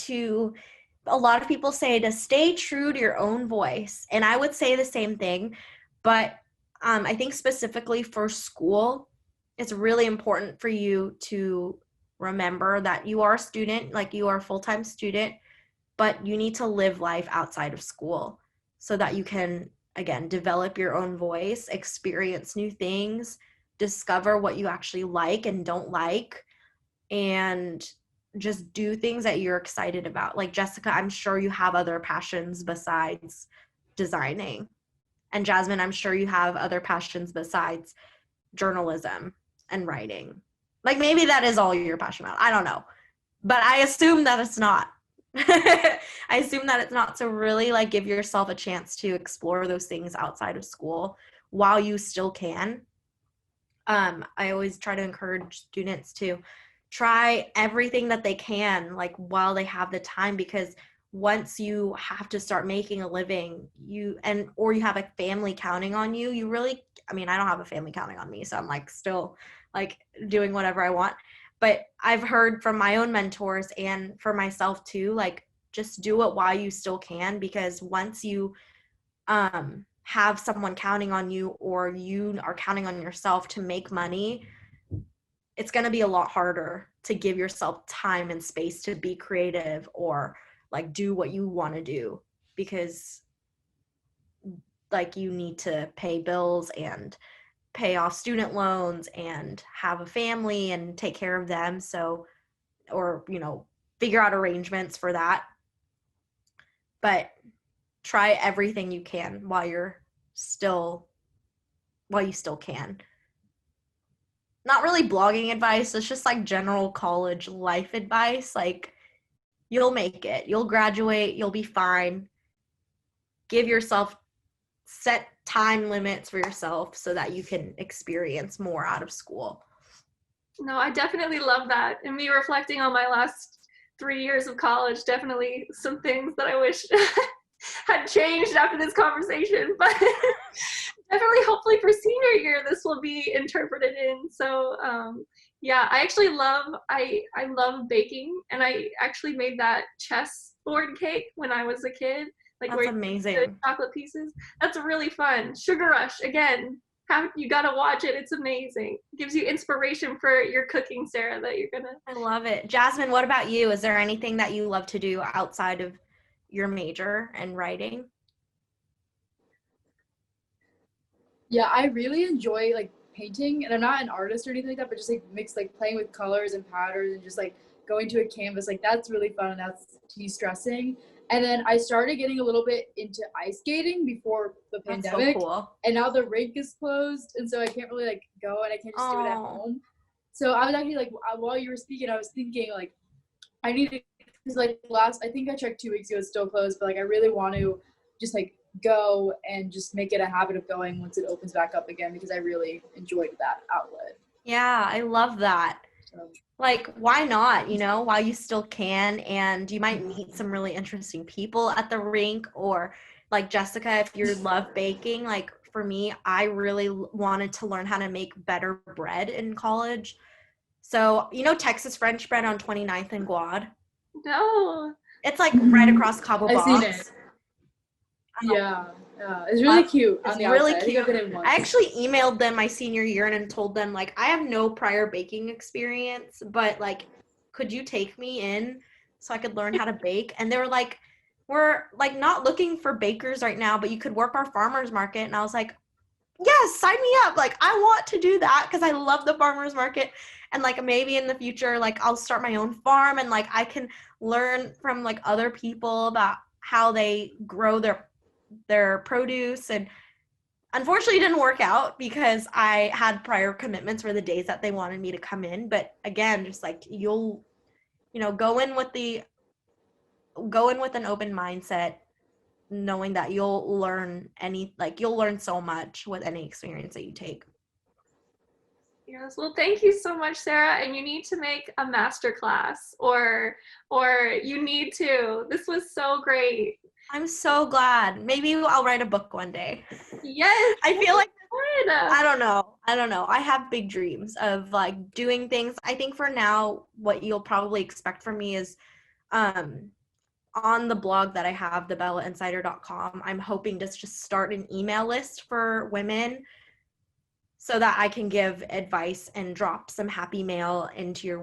Speaker 2: a lot of people say to stay true to your own voice. And I would say the same thing, but I think specifically for school, it's really important for you to remember that you are a student, like you are a full-time student, but you need to live life outside of school so that you can, again, develop your own voice, experience new things, discover what you actually like and don't like, and just do things that you're excited about. Like Jessica, I'm sure you have other passions besides designing. And Jasmine, I'm sure you have other passions besides journalism and writing. Like maybe that is all you're passionate about. I don't know. But I assume that it's not. I assume that it's not. So really like give yourself a chance to explore those things outside of school while you still can. I always try to encourage students to try everything that they can, like while they have the time, because once you have to start making a living, or you have a family counting on you, you really, I mean, I don't have a family counting on me, so I'm like still like doing whatever I want. But I've heard from my own mentors and for myself too, like just do it while you still can, because once you have someone counting on you, or you are counting on yourself to make money, it's going to be a lot harder to give yourself time and space to be creative or like do what you want to do, because like you need to pay bills and pay off student loans and have a family and take care of them. So, or, figure out arrangements for that. But try everything you can while you still can. Not really blogging advice, it's just like general college life advice. Like you'll make it, you'll graduate, you'll be fine. Give yourself set time limits for yourself so that you can experience more out of school.
Speaker 1: No, I definitely love that. And me reflecting on my last 3 years of college, definitely some things that I wish had changed after this conversation, but definitely hopefully for senior year this will be interpreted in. So yeah, I actually I love baking, and I actually made that chess board cake when I was a kid. Like
Speaker 2: That's
Speaker 1: where
Speaker 2: amazing.
Speaker 1: the chocolate pieces. That's really fun. Sugar Rush, again, you gotta watch it. It's amazing. Gives you inspiration for your cooking, Sarah, that you're gonna.
Speaker 2: I love it. Jasmine, what about you? Is there anything that you love to do outside of your major and writing?
Speaker 3: Yeah, I really enjoy like painting, and I'm not an artist or anything like that, but just like playing with colors and powders and just like going to a canvas, like that's really fun and that's de-stressing. And then I started getting a little bit into ice skating before the pandemic.
Speaker 2: That's so cool.
Speaker 3: And now the rink is closed, and so I can't really like go, and I can't just do it at home. So I was actually like, while you were speaking, I was thinking like I need to, because like I think I checked 2 weeks ago, it's still closed, but like I really want to just like go and just make it a habit of going once it opens back up again, because I really enjoyed that outlet.
Speaker 2: Yeah, I love that. like, why not, you know, while you still can, and you might meet some really interesting people at the rink, or like Jessica, if you love baking, like for me, I really wanted to learn how to make better bread in college. So, you know, Texas French bread on 29th and Guad?
Speaker 1: No.
Speaker 2: It's like right across Cabo
Speaker 3: I've seen
Speaker 2: Box.
Speaker 3: it. Yeah, it's really cute on
Speaker 2: It's
Speaker 3: the
Speaker 2: really
Speaker 3: outside. I think I've
Speaker 2: cute.
Speaker 3: been in once.
Speaker 2: I actually emailed them my senior year and told them, like, I have no prior baking experience, but like, could you take me in so I could learn how to bake? And they were like, we're like not looking for bakers right now, but you could work our farmers market. And I was like, yes, sign me up. Like, I want to do that because I love the farmers market. And like, maybe in the future, like, I'll start my own farm, and like, I can learn from like other people about how they grow their produce. And unfortunately it didn't work out because I had prior commitments for the days that they wanted me to come in. But again, just like, you'll, you know, go in with an open mindset, knowing that you'll learn you'll learn so much with any experience that you take.
Speaker 1: Yes, well, thank you so much, Sarah. And you need to make a master class, or you need to. This was so great.
Speaker 2: I'm so glad. Maybe I'll write a book one day.
Speaker 1: Yes,
Speaker 2: I feel like
Speaker 1: good.
Speaker 2: I don't know. I have big dreams of like doing things. I think for now, what you'll probably expect from me is on the blog that I have, thebellainsider.com, I'm hoping to just start an email list for women so that I can give advice and drop some happy mail into your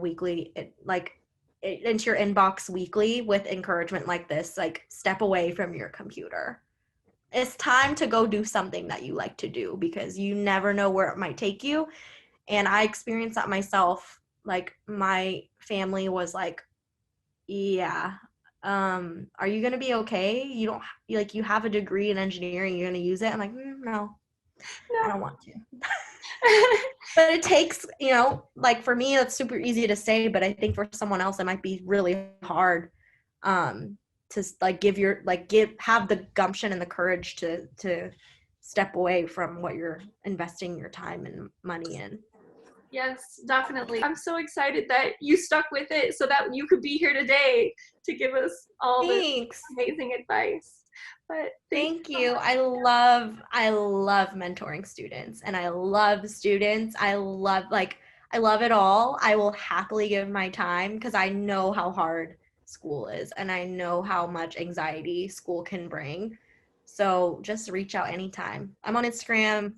Speaker 2: into your inbox weekly with encouragement like this, like, step away from your computer. It's time to go do something that you like to do, because you never know where it might take you. And I experienced that myself. Like, my family was like, yeah, are you gonna be okay? You have a degree in engineering, you're gonna use it? I'm like, no, I don't want to. But it takes, you know, like for me, that's super easy to say, but I think for someone else, it might be really hard to like have the gumption and the courage to step away from what you're investing your time and money in.
Speaker 1: Yes, definitely. I'm so excited that you stuck with it so that you could be here today to give us all
Speaker 2: Thanks.
Speaker 1: this amazing advice. But
Speaker 2: thank you. I love mentoring students, and I love students. I love it all. I will happily give my time because I know how hard school is, and I know how much anxiety school can bring. So just reach out anytime. I'm on Instagram,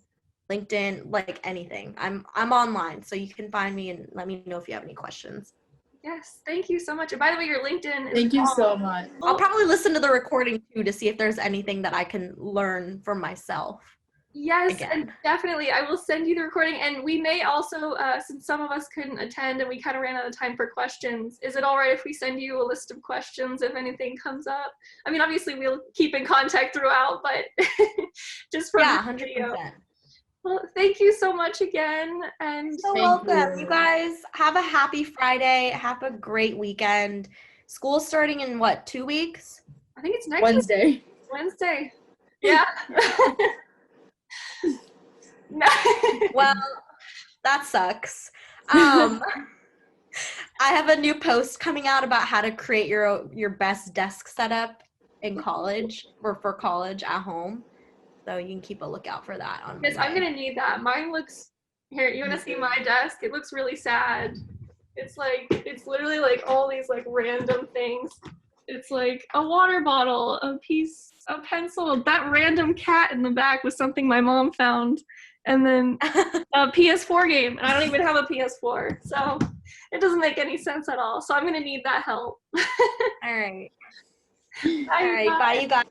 Speaker 2: LinkedIn, like anything. I'm online, so you can find me and let me know if you have any questions.
Speaker 1: Yes, thank you so much. And by the way, your LinkedIn is
Speaker 3: Thank you so much.
Speaker 2: I'll probably listen to the recording too to see if there's anything that I can learn for myself.
Speaker 1: Yes,
Speaker 2: again.
Speaker 1: And definitely. I will send you the recording. And we may also, since some of us couldn't attend and we kind of ran out of time for questions, is it all right if we send you a list of questions if anything comes up? I mean, obviously we'll keep in contact throughout, but just from
Speaker 2: 100%.
Speaker 1: video. Well, thank you so much again. And
Speaker 2: so welcome. You guys have a happy Friday. Have a great weekend. School's starting in what, 2 weeks?
Speaker 1: I think it's next
Speaker 3: Wednesday.
Speaker 1: Wednesday. Yeah.
Speaker 2: Well, that sucks. I have a new post coming out about how to create your best desk setup in college, or for college at home. So you can keep a lookout for that on Monday.
Speaker 1: Yes, I'm gonna need that. Mine looks, here, you wanna see my desk? It looks really sad. It's literally like all these like random things. It's like a water bottle, a pencil, that random cat in the back was something my mom found, and then a PS4 game, and I don't even have a PS4, so it doesn't make any sense at all. So I'm gonna need that help.
Speaker 2: All right.
Speaker 1: Bye,
Speaker 2: Bye, you guys.